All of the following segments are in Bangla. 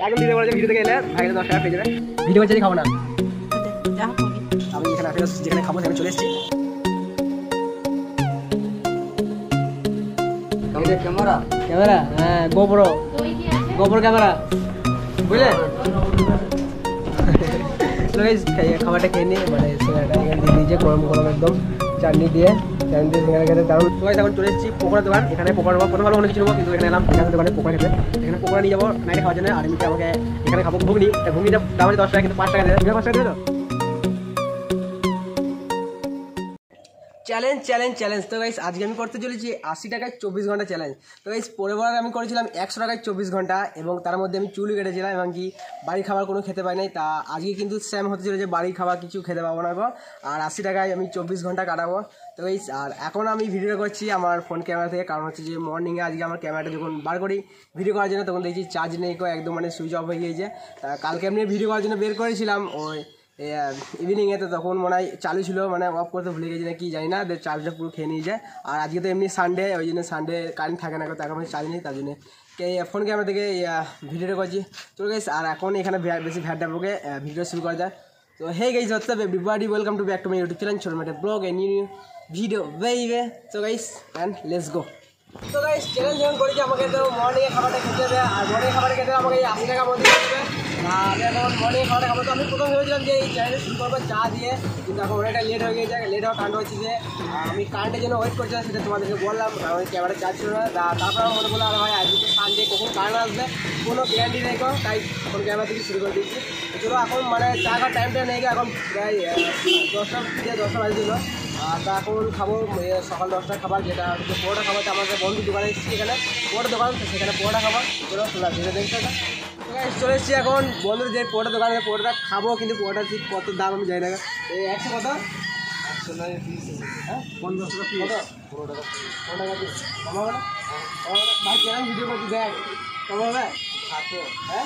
এখন দিতে বলে ভিডিও থেকে এলে ভাইকে 10 টাকা পেয়ে যাবে। ভিডিও করতে খাবো না আমি এখানে যেখানে খাবো সেখানে চলে এসেছি। ক্যামেরা ক্যামেরা হ্যাঁ গোপ্রো ক্যামেরা বুঝলে। খাবারটা খেয়ে নিয়ে মানে সিঙ্গাড়াটা এখানে দিয়ে দিয়েছে গরম গরম একদম চাটনি দিয়ে সিঙ্গাড়া খেতে দারুণ। এখন চলে এসেছি পকোড়া দোকান। এখানে পকোড়া নেবো প্রথম ভালো অনেক কিছু নেবো কিন্তু এখানে এলাম এখানে দোকানে পকোড়া খেতে। এখানে পকোড়া নিয়ে যাবো নাইটে খাওয়ার জন্য। আর এমনিতে আমাকে এখানে খাবো ঘুগনিটা দাম আছে 10 টাকা কিন্তু 5 টাকা দেবে। 5 টাকা দেবে তো চ্যালেঞ্জ চ্যালেঞ্জ চ্যালেঞ্জ। তো গাইস আজকে আমি করতে চলেছি 80 টাকায় 24 ঘন্টা চ্যালেঞ্জ। তো গাইস পরেরবার আমি করেছিলাম 100 টাকায় 24 ঘন্টা এবং তার মধ্যে আমি চুল কেটেছিলাম এবং কি বাড়ির খাবার কোনো খেতে পাই নাই। তা আজকে কিন্তু সেম হতে চলেছে, বাড়ির খাবার কিছু খেতে পাবো না গো। আর 80 টাকায় আমি 24 ঘন্টা কাটাবো। তো গাইস আর এখন আমি ভিডিও করছি আমার ফোন ক্যামেরা থেকে, কারণ হচ্ছে যে মর্নিংয়ে আজকে আমার ক্যামেরাটা যখন বার করি ভিডিও করার জন্য তখন দেখছি চার্জ নেই গো, একদম মানে সুইচ অফ হয়ে গিয়েছে। তা কালকে এমনি ভিডিও করার জন্য বের করেছিলাম ওই ইভিনিংয়ে, তো তখন মনে হয় চালু ছিল, মানে অফ করতে ভুলে গেছি না কি জানি না, চার্জটা পুরো খেয়ে নিয়ে যায়। আর আজকে তো এমনি সানডে, ওই জন্য সানডে কারেন্ট থাকে না, তো এখন চার্জ নেই, তার জন্য ফোন ক্যামেরা থেকে ভিডিওটা করছি। তো গাইস আর এখন এখানে বেশি ভ্যাট ডাবলোকে ভিডিও শুরু করা যায়। তো hey guys what's up everybody, welcome to back to my YouTube channel ছোট মেটে vlog a new video babe. তো গাইস অ্যান্ড লেটস গো। তো গাইস চ্যালেঞ্জ যখন করেছি আমাকে তো মর্নিংয়ে খাবারটা খেতে হবে, আর মর্নিংয়ে খাবারটা খেতে আমাকে 80 টাকা মধ্যে খেতে হবে। আমি এখন মর্নিংয়ে খাবারটা খাবো। তো আমি প্রথম ভেবেছিলাম যে এই চ্যালেঞ্জ শুরু করবো চা দিয়ে, কিন্তু এখন অনেকটা লেট হয়ে গিয়েছে। লেট হওয়ার কারণ হচ্ছে যে আমি কারেন্টের জন্য ওয়েট করছিলাম, সেটা তোমাদেরকে বললাম, কারণ ক্যামেরা চার্জ ছিল না। তারপর আমার মনে করলো আর ভাই আজকে সানডে কখন কারেন্ট আসবে কোনো গ্যারান্টি নেই, তাই ফোন ক্যামেরা থেকে শুরু করে দিচ্ছি। চলো এখন মানে চা খাওয়ার টাইমটা নেই, এখন প্রায় 10টা বাজছিল। তা এখন খাবো সকাল 10টার খাবার, যেটা হচ্ছে পরোটা খাবার। আমাদের বন্ধু দোকানে এসেছি, এখানে পরোটা দোকান, সেখানে পরোটা খাবার। চলো তোলা ধীরে দেখতে চলে এসেছি এখন বন্ধুর যে পরোটা দোকানে পরোটা খাবো, কিন্তু পরোটা ঠিক কত দাম আমি জানি না। এই 100 কত 100 নয় পিস, হ্যাঁ 50 টাকা পিস, 15 টাকা পিস কমাবো না ভাই? কেন ভিডিও করছি দেখ কমাবে হ্যাঁ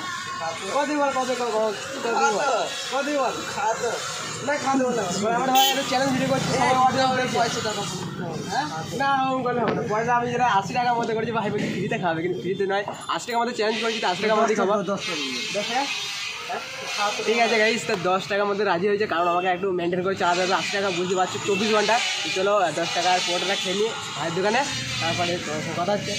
কত বল কত বল খাতো না খাতে বললাম আমার ভাই একটা চ্যালেঞ্জ ভিডিও করছি না করলে হবে না। পয়সা আমি যেটা 80 টাকার মধ্যে করেছি ভাই বলছি ফ্রিতে খাবে, কিন্তু ফ্রিতে নয়, 80 টাকার মধ্যে চ্যালেঞ্জ করেছি, 80 টাকার মধ্যে খাবো। 10 টাকা ঠিক আছে গাইস, তো 10 টাকার মধ্যে রাজি হয়েছে, কারণ আমাকে একটু মেনটেন করে চালাতে হবে। 80 টাকা বুঝতে পারছি 24 ঘন্টা। চলো 10 টাকার পরোটাটা খেয়ে নিই ভাইয়ের দোকানে, তারপরে কথা হচ্ছে।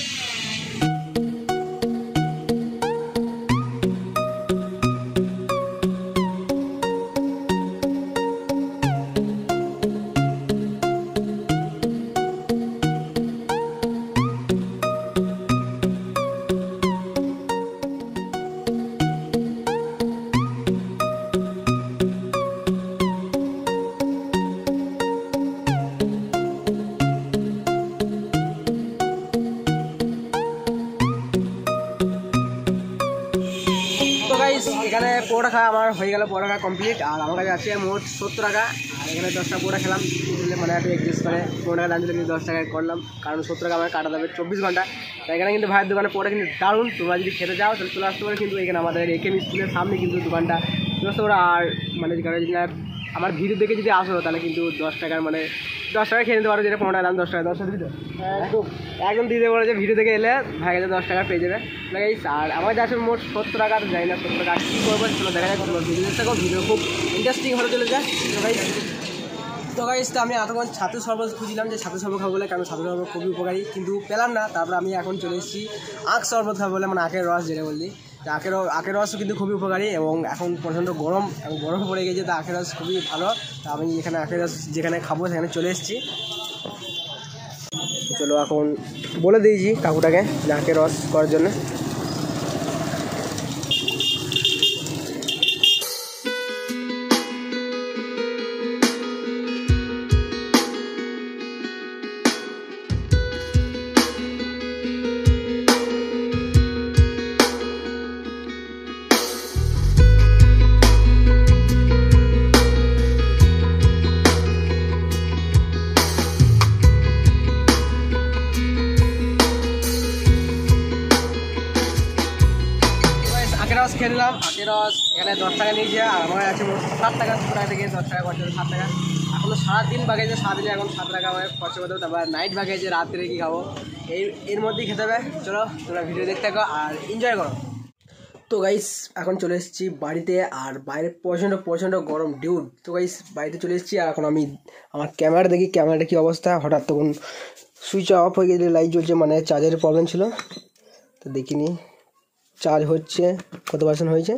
এখানে পরোটা খাওয়া আমার হয়ে গেল, পরোটা খাওয়া কমপ্লিট। আর আমার কাছে আছে মোট 70 টাকা। আর এখানে 10টা পরোটা খেলাম, মানে একটু এক্সচেঞ্জ করে 15 টাকা দাম ছিল, কিন্তু 10 টাকায় করলাম, কারণ 70 টাকা আমার কাটা যাবে 24 ঘন্টা। তাই এখানে কিন্তু ভাইয়ের দোকানে পরোটা কিন্তু দারুণ। তোমরা যদি খেতে যাও তাহলে চলে আসতে পারো, কিন্তু এখানে আমাদের একেএম স্কুলের সামনে কিন্তু দোকানটা চলে আসতে পারো। আর মানে যদি আমার ভিডিও দেখে যদি আসো তাহলে কিন্তু 10 টাকার মানে 10 টাকা খেয়ে নিতে পারো, যেটা 15 টাকা দাম 10 টাকা 10 টাকা দিতে একদম দিতে পারো, যে ভিডিও দেখে এলে ভাই কাছে 10 টাকা পেয়ে যাবে। আর আমার কাছে আছে মোট 70 টাকা, জানি না 70 টাকা কী করবো, চলো দেখা যাক ভিডিও দেখতে থাকো। ভিডিও খুব ইন্টারেস্টিং হতে চলে যায়। তো গাইস তো আমি এতক্ষণ ছাতু শরবত খুঁজছিলাম যে ছাতু শরবত খাবো বলে, কারণ ছাতু শরবত খুবই উপকারী, কিন্তু পেলাম না। তারপরে আমি এখন চলে এসেছি আখ শরবত খাবো বলে, মানে আখের রস যেটা বললি। তো আখের রসও কিন্তু খুবই উপকারী এবং এখন প্রচণ্ড গরম পড়ে গেছে, তো আখের রস খুবই ভালো। তো আমি এখানে আখের রস যেখানে খাবো সেখানে চলে এসেছি। চলো এখন বলে দিয়েছি কাকুটাকে যে আখের রস করার জন্য। আখের রস খেয়ে নিলাম। আখের রস এখানে 10 টাকা নিয়েছে, আর আমার আছে 7 টাকা, 7 টাকা থেকে 10 টাকা খরচা 7 টাকা। এখনো সারাদিন বাগেছে, সারাদিনে এখন 7 টাকা আমার খরচা করতে হবে। তারপর নাইট বাগেছে, রাত্রে কী খাবো এর মধ্যেই খেতে হবে। চলো তোমরা ভিডিও দেখতে থাকো আর এনজয় করো। তো গাইস এখন চলে এসেছি বাড়িতে, আর বাইরে প্রচণ্ড প্রচণ্ড গরম ডিউড। তো গাইস বাড়িতে চলে এসেছি, আর এখন আমি আমার ক্যামেরা দেখি ক্যামেরাটা কী অবস্থা। হঠাৎ তখন সুইচ অফ হয়ে গেলে লাইট জ্বলছে, মানে চার্জারের প্রবলেম ছিল। তো দেখিনি চার্জ হচ্ছে, কত পার্সেন্ট হয়েছে।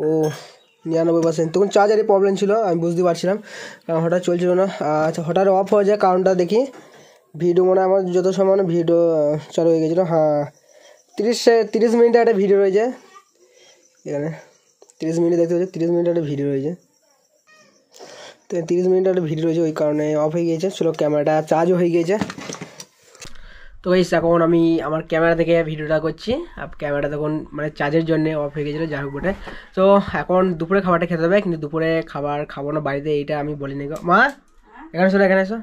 ও 99%। তখন চার্জারের প্রবলেম ছিল, আমি বুঝতে পারছিলাম, কারণ হঠাৎ চলছিল না। আচ্ছা হঠাৎ অফ হয়ে যায়, কারণটা দেখি। ভিডিও মনে হয় আমার যত সময় ভিডিও চালু হয়ে গেছিলো। হ্যাঁ 30 মিনিটের একটা ভিডিও রয়েছে এখানে, 30 মিনিট দেখতে পাচ্ছি, 30 মিনিটের একটা ভিডিও রয়েছে। তো 30 মিনিটের একটা ভিডিও রয়েছে, ওই কারণে অফ হয়ে গিয়েছে। চলো ক্যামেরাটা চার্জও হয়ে গিয়েছে। তো গাইস এখন আমি আমার ক্যামেরা থেকে ভিডিওটা করছি, আর ক্যামেরাটা তখন মানে চার্জের জন্য অফ হয়ে গেছিলো, যাই হোক বটে। তো এখন দুপুরে খাবারটা খেতে হবে, কিন্তু দুপুরে খাবার খাবো না বাড়িতে, এইটা আমি বলিনি গো। মা এখানে এসো, এখানে এসো,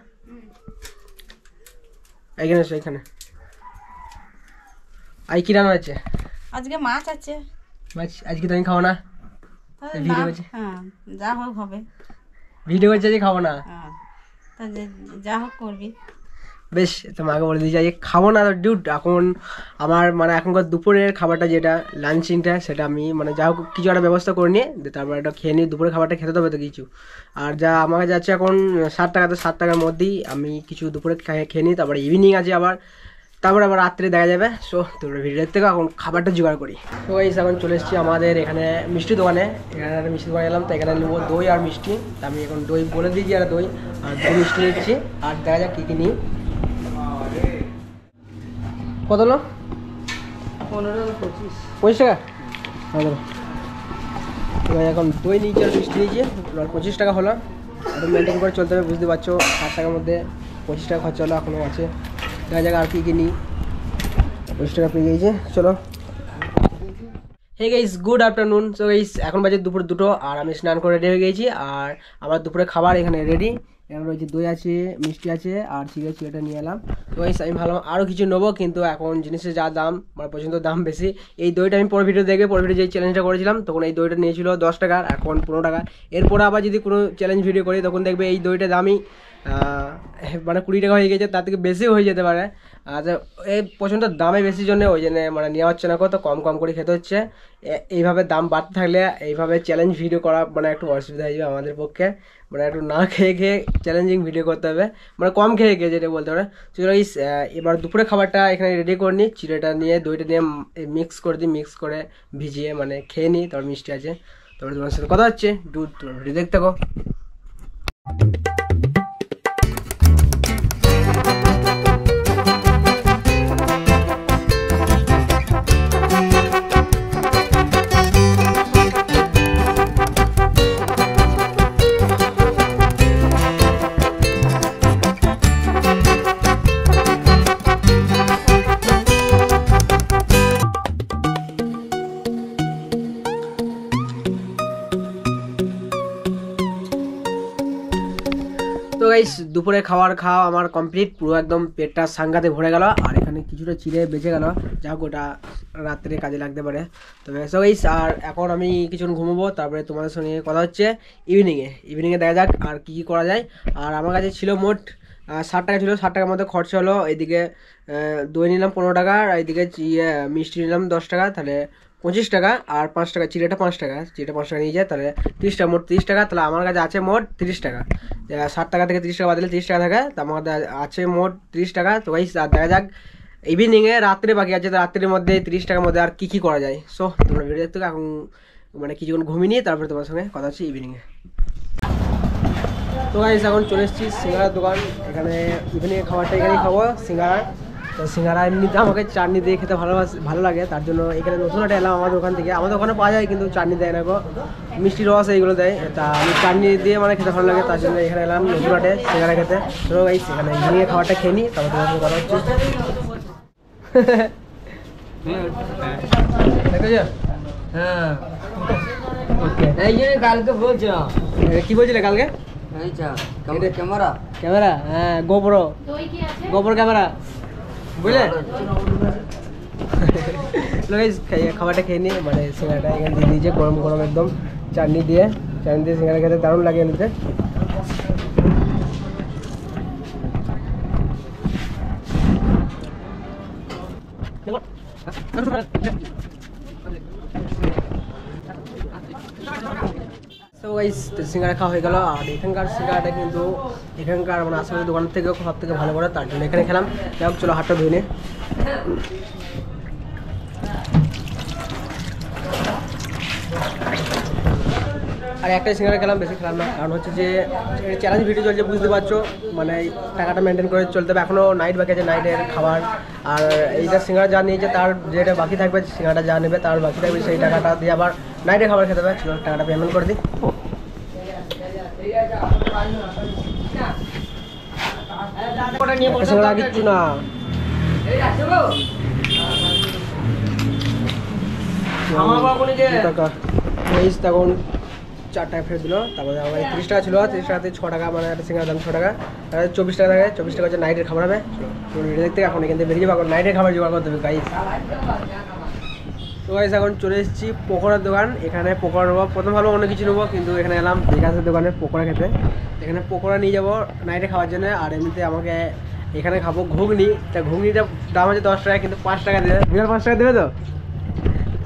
এখানে এসো, এখানে। আজ কি রান্না হচ্ছে? আজকে মাছ আছে। মাছ আজকে তুমি খাও না? ভিডিও করছে, হ্যাঁ যা হোক হবে। ভিডিও করছে যে খাবো না, হ্যাঁ তা যা হোক করবি। বেশ, তো মাকে বলে দিয়েছি আজকে খাবো না। তো ডিউট এখন আমার মানে এখনকার দুপুরের খাবারটা যেটা লাঞ্চিংটা, সেটা আমি মানে যা হোক কিছু একটা ব্যবস্থা করে নিয়ে তারপর একটা খেয়ে নিই। দুপুরের খাবারটা খেতে হবে তো কিছু, আর যা আমার যাচ্ছে এখন 7 টাকা, তো 7 টাকার মধ্যেই আমি কিছু দুপুরে খেয়ে নিই। তারপরে ইভিনিং আছে আবার, তারপরে আবার রাত্রে দেখা যাবে। সো তোমরা ভিডিও থেকে এখন খাবারটা জোগাড় করি। তো গাইস এখন চলে এসেছি আমাদের এখানে মিষ্টি দোকানে। এখানে একটা মিষ্টি দোকানে এলাম, তো এখানে নেবো দই আর মিষ্টি। আমি এখন দই বলে দিয়েছি, আর দই আর দই মিষ্টি নিচ্ছি, আর দেখা যাক কী কী নিই। কত হলো? 25 টাকা। এখন দই নিয়েছি আর মিষ্টি নিয়েছি, 25 টাকা হলো। একটু মেনটেন করে চলতে হবে, বুঝতে পারছো। 60 টাকার মধ্যে 25 টাকা খরচা হলো, এখনও আছে। দেখা যাক আর কী কী নিই। 25 টাকা পেয়ে গিয়েছে, চলো। Hey guys good afternoon. So guys এখন বাজে দুপুর 2টো, আর আমি স্নান করে রেডি হয়ে গেছি, আর আমার দুপুরে খাবার এখানে রেডি। এখানে রয়েছে দই আছে, মিষ্টি আছে, আর চিড়েটা নিয়ে এলাম। তো গাইস আমি ভালো আরও কিছু নেবো, কিন্তু এখন জিনিসের যা দাম, আমার পর্যন্ত দাম বেশি। এই দইটা আমি পরের ভিডিও দেখবে, পরের ভিডিও যে চ্যালেঞ্জটা করেছিলাম তখন এই দইটা নিয়েছিল 10 টাকা, এখন 15 টাকা। এরপরে আবার যদি কোনো চ্যালেঞ্জ ভিডিও করি তখন দেখবে এই দইটা দামই মানে 20 টাকা হয়ে গেছে, তার থেকে বেশিও হয়ে যেতে পারে। আর এই প্রচণ্ড দামে বেশির জন্য ওই জন্য মানে নেওয়া হচ্ছে না, কত কম কম করে খেতে হচ্ছে। এইভাবে দাম বাড়তে থাকলে এইভাবে চ্যালেঞ্জ ভিডিও করা মানে একটু অসুবিধা হয়ে যাবে আমাদের পক্ষে। মানে একটু না খেয়ে খেয়ে চ্যালেঞ্জিং ভিডিও করতে হবে, মানে কম খেয়ে খেয়ে যেটা বলতে পারে। চলো এবার দুপুরে খাবারটা এখানে রেডি করে নিই। চিড়েটা নিয়ে দইটা নিয়ে মিক্স করে দিই, মিক্স করে ভিজিয়ে মানে খেয়ে নিই। তারপর মিষ্টি আছে, তারপরে তোমার সাথে কথা হচ্ছে। দুধ ভিডিও দেখতে থাকো। তো গাইস দুপুরে খাওয়া আমার কমপ্লিট, পুরো একদম পেটটা সাংঘাতে ভরে গেল, আর এখানে কিছুটা চিড়ে বেঁচে গেল, যা হোক ওটা রাত্রে কাজে লাগতে পারে। তবে সো গাইস আর এখন আমি কিছুক্ষণ ঘুমোবো, তারপরে তোমাদের সঙ্গে কথা হচ্ছে ইভিনিংয়ে দেখা যাক আর কী কী করা যায়। আর আমার কাছে ছিল মোট 60 টাকা ছিল, 60 টাকার মধ্যে খরচা হলো। এইদিকে দই নিলাম 15 টাকা, আর এইদিকে মিষ্টি নিলাম 10 টাকা, তাহলে 25 টাকা, আর 5 টাকা চিড়েটা 5 টাকা, চিড়েটা 5 টাকা নিয়ে যায়, তাহলে 30 টাকা, মোট 30 টাকা। তাহলে আমার কাছে আছে মোট 30 টাকা। 60 টাকা থেকে 30 টাকা বাদ দিলে 30 টাকা থাকে, তো আমার কাছে আছে মোট 30 টাকা। তো গাইস আর দেখা যাক ইভিনিংয়ে, রাত্রে বাকি আছে, তো রাত্রের মধ্যে 30 টাকার মধ্যে আর কী করা যায়। সো তোমরা ভিডিও দেখতে এখন মানে কিছুক্ষণ ঘুমিয়ে নিয়ে তারপরে তোমার সঙ্গে কথা হচ্ছে ইভিনিংয়ে। তো গাইস এখন চলে এসেছি সিঙ্গারার দোকান। এখানে ইভিনিংয়ে খাবারটা এখানেই খাবো, সিঙ্গারা। তো সিঙ্গারা এমনিতে আমাকে চাটনি দিয়ে খেতে ভালো লাগে, তার জন্য এখানে নতুন একটা এলাম আমার দোকান থেকে। আমাদের ওখানে পাওয়া যায় কিন্তু চাটনি দেয় না গো, মিষ্টি রস এইগুলো দেয়, তা আমি চাটনি দিয়ে মানে খেতে ভালো লাগে, তার জন্য এখানে এলাম নতুন হাটে সিঙ্গারা খেতে। তো গাইস এখানে ইভিনিংয়ে খাবারটা খেয়ে নিই, তারপর তোমার সঙ্গে কথা হচ্ছে। হ্যাঁ এই জন্য কালকে বলছিলাম। কি বলছিলে কালকে? ক্যামেরা, হ্যাঁ গোপ্রো ক্যামেরা বুঝলে। খাবারটা খেয়ে নিই, মানে সিঙ্গারাটা এখানে দিয়ে দিয়েছে গরম গরম একদম, চাটনি দিয়ে সিঙ্গারা খেতে দারুণ লাগে এমনিতে। তো গাইস সিঙ্গাড়া খাওয়া হয়ে গেল। আর এখানকার সিঙ্গাড়াটা কিন্তু এখানকার মানে আশেপাশের দোকান থেকেও সব থেকে ভালো করে, তার জন্য এখানে খেলাম। যাই হোক চলো হাতটা ধুয়ে নে। আর একটাই সিঙ্গাড়া খেলাম, বেশি খেলাম না, কারণ হচ্ছে যে চ্যালেঞ্জ ভিডিও চলছে বুঝতে পারছো, মানে টাকাটা মেনটেন করে চলতে হবে। এখনও নাইট বাকি আছে, নাইটের খাবার। আর এইটা সিঙ্গাড়া যা নিয়েছে তার যেটা বাকি থাকবে, সিঙ্গাড়া যা নেবে তার বাকি থাকবে, সেই টাকাটা দিয়ে আবার নাইটের খাবার খেতে হবে। চলো টাকাটা পেমেন্ট করে দিই। সিঙ্গাড়া কিচ্ছু না, টাকা তখন 4 টাকা ফেরত দিল। তারপরে আমার 30 টাকা ছিল, 30 টাকাতে 6 টাকা, মানে একটা সিঙ্গাড়ার দাম 6 টাকা, 24 টাকা থাকে। 24 টাকা হচ্ছে নাইটের খাবার হবে। ভিডিও দেখতে এখন এখান থেকে বেরিয়ে যাবো, নাইটের খাবার জোগাড় করতে হবে গাইস। তো গাইস এখন চলে এসেছি পকোড়ার দোকান। এখানে পকোড়া নেবো, প্রথম ভালো অন্য কিছু নেবো, কিন্তু এখানে এলাম বিকাশের দোকানে পকোড়া খেতে। এখানে পকোড়া নিয়ে যাবো নাইটে খাওয়ার জন্য। আর এমনিতে আমাকে এখানে খাবো ঘুগনি। তা ঘুগনিটা দাম আছে 10 টাকা, কিন্তু 5 টাকা দেবে। 5 টাকা দেবে তো,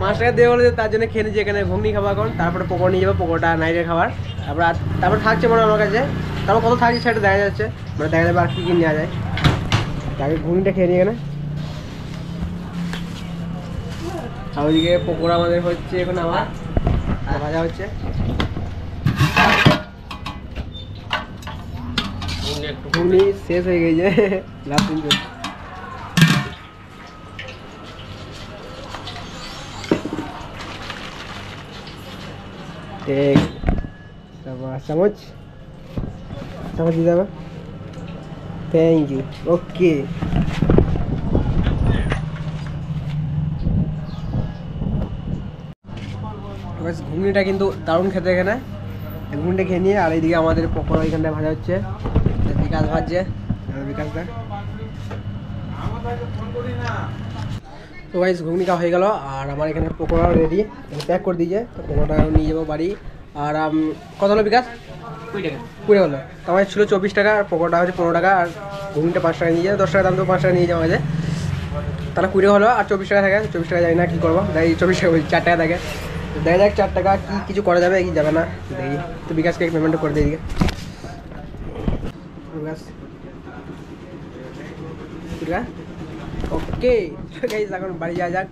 5 টাকা দেবে বলে তার জন্য খেয়ে নিচ্ছি এখানে ঘুগনি খাবো এখন। তারপরে পকোড়া নিয়ে যাবো, পকোড়াটা নাইটের খাবার। তারপর থাকছে মনে আমার কাছে, তারপর কত থাকছে সেটা দেখা যাচ্ছে, মানে দেখা যাবে আর কী কী নেওয়া যায়। তাকে ঘুগনিটা খেয়ে নিই এখানে। আর ওইদিকে পকোড়া আমাদের হচ্ছে এখন, আমার ভাজা হচ্ছে। ঘুগনি শেষ হয়ে গেছে, লাস্ট দিন ঠিক। তারপর চামচ দিয়ে দেবে। Thank you. ওকে ঘুগনিটা কিন্তু দারুণ খেতে এখানে। ঘুগনিটা খেয়ে নিয়ে, আর এইদিকে আমাদের পকোড়া এখানটায় ভাজা হচ্ছে, বিকাশ ভাজছে, বিকাশটা। তো গাইস ঘুগনি খাওয়া হয়ে গেল, আর আমার এখানে পকোড়া রেডি, প্যাক করে দিয়েছে। তো পকোড়াটা নিয়ে যাবো বাড়ি। আর কত হলো বিকাশ? 20 হলো। তো আমার ছিল 24 টাকা, আর পকোড়াটা হচ্ছে 15 টাকা, আর ঘুগনিটা 5 টাকা নিয়ে যাবে। 10 টাকা দাম তো 5 টাকা নিয়ে যাওয়া আছে, তাহলে 20 হলো। আর 24 টাকা থাকে, 24 টাকা জানি না কী করবো, তাই 24 টাকা 4 টাকা থাকে। দেখা যাক 4 টাকা কি কিছু করা যাবে কি যাবে না দেখি। তো বিকাশকে পেমেন্ট করে দিয়ে বিকাশ। ওকে গাইস এখন বাড়ি যাওয়া যাক।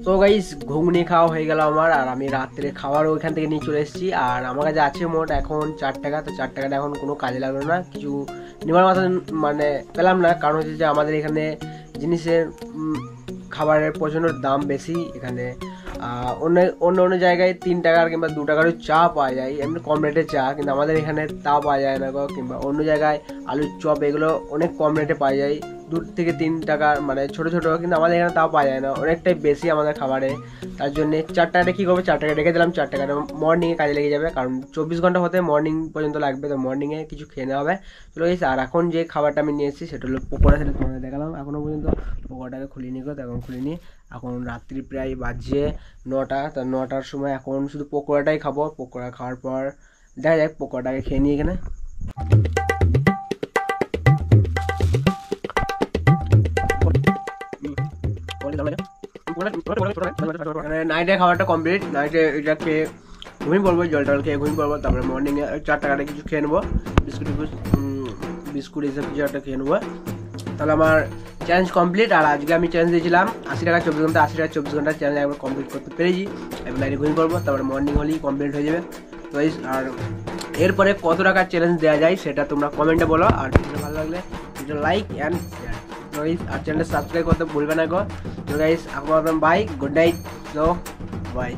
তো গাইস ঘুগনি খাওয়া হয়ে গেল আমার, আর আমি রাত্রে খাওয়ারও ওইখান থেকে নিয়ে চলে এসেছি। আর আমার কাছে আছে মোট এখন 4 টাকা। তো 4 টাকাটা এখন কোনো কাজে লাগলো না, কিছু নেওয়ার মতন মানে পেলাম না, কারণ হচ্ছে যে আমাদের এখানে জিনিসের খাবারের প্রচণ্ড দাম বেশি। এখানে অন্য জায়গায় 3 টাকার কিংবা 2 টাকারও চা পাওয়া যায়, এমনি কম রেটে চা, কিন্তু আমাদের এখানে তা পাওয়া যায় না গো। কিংবা অন্য জায়গায় আলুর চপ এগুলো অনেক কম রেটে পাওয়া যায়, 2 থেকে 3 টাকার, মানে ছোটো ছোটো, কিন্তু আমাদের এখানে তাও পাওয়া যায় না, অনেকটাই বেশি আমাদের খাবারে। তার জন্যে 4 টাকাটা কী করবো, 4 টাকা রেখে দিলাম। 4 টাকাটা মর্নিংয়ে কাজে লেগে যাবে, কারণ 24 ঘন্টা হতে মর্নিং পর্যন্ত লাগবে। তো মর্নিংয়ে কিছু খেয়ে নেওয়া হবে। চলো গেছি। আর এখন যে খাবারটা আমি নিয়ে এসেছি সেটা হলো পকোড়া, সেটা তোমাদের দেখালাম। এখনও পর্যন্ত পকোড়াটাকে খুলিনি গো, এখন খুলিনি। এখন রাত্রি প্রায় বাজছে 9টা। তো 9টার সময় এখন শুধু পকোড়াটাই খাবো। পকোড়া খাওয়ার পর দেখা যাক, পকোড়াটাকে খেয়ে নিই এখানে। নাইটে খাবারটা কমপ্লিট। নাইটে এটা খেয়ে ঘুমিয়ে পড়বো, জল টল খেয়ে ঘুমিয়ে পড়বো। তারপরে মর্নিংয়ে 4 টাকাটা কিছু খেয়ে নেবো, বিস্কুট এইসব কিছু একটা খেয়ে নেবো। তাহলে আমার চ্যালেঞ্জ কমপ্লিট। আর আজকে আমি চ্যালেঞ্জ দিয়েছিলাম 80 টাকা 24 ঘন্টা, 80 টাকা 24 ঘন্টা চ্যালেঞ্জ একবার কমপ্লিট করতে পেরেছি। এবার নাইটে ঘুমিয়ে পড়বো, তারপরে মর্নিং হলেই কমপ্লিট হয়ে যাবে। তো আর এরপরে কত টাকার চ্যালেঞ্জ দেওয়া যায় সেটা তোমরা কমেন্টে বলো। আর ভিডিও ভালো লাগলে ভিডিও লাইক অ্যান্ড শেয়ার, আর চ্যানেলটা সাবস্ক্রাইব করতে ভুলবে না গো। তো গাইস এখন bye, good night, so by.